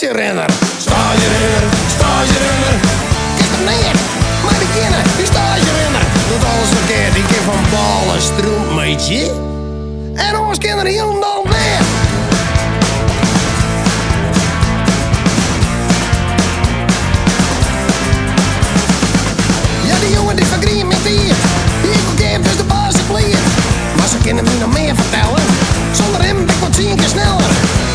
stagerenner. Stagerenner, stagerenner. Kijk er neer, maar beginnen, die stagerenner. Doet alles verkeerd, die keer van ballen stroom, meidje. En ons kinderen helemaal weer. Ja, die jongen die vergrieën met hier. Die ik ook even dus de baas het leert. Maar ze kunnen me nog meer vertellen. Zonder hem ben ik wat 10 keer sneller.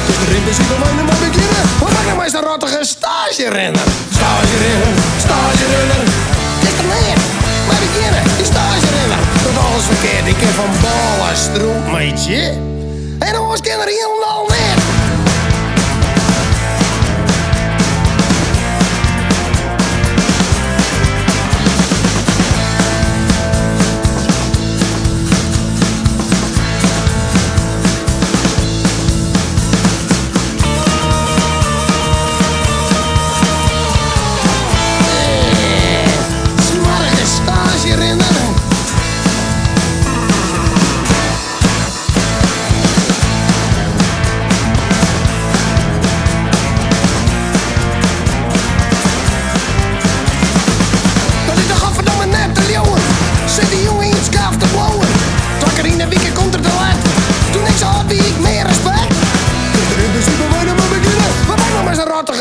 Dus de rim is hier alleen maar beginnen. Wat maakt nou maar eens een rottige stagerenner? Stagerenner, stagerenner. Kijk er neer, maar beginnen, die stagerenner. Doet alles verkeerd, ik heb van ballen stroom, meidje. En ons kinderen helemaal net.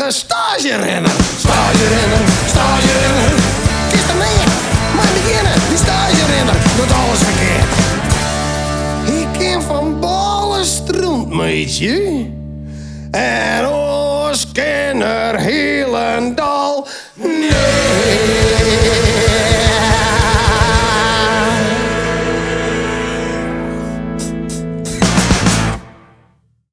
Stagerenner, stagerenner, stagerenner. Kist er neer, maar beginnen, die stagerenner doet alles verkeerd. Ik ken van ballen stroom, meidje. En ons kenner hier.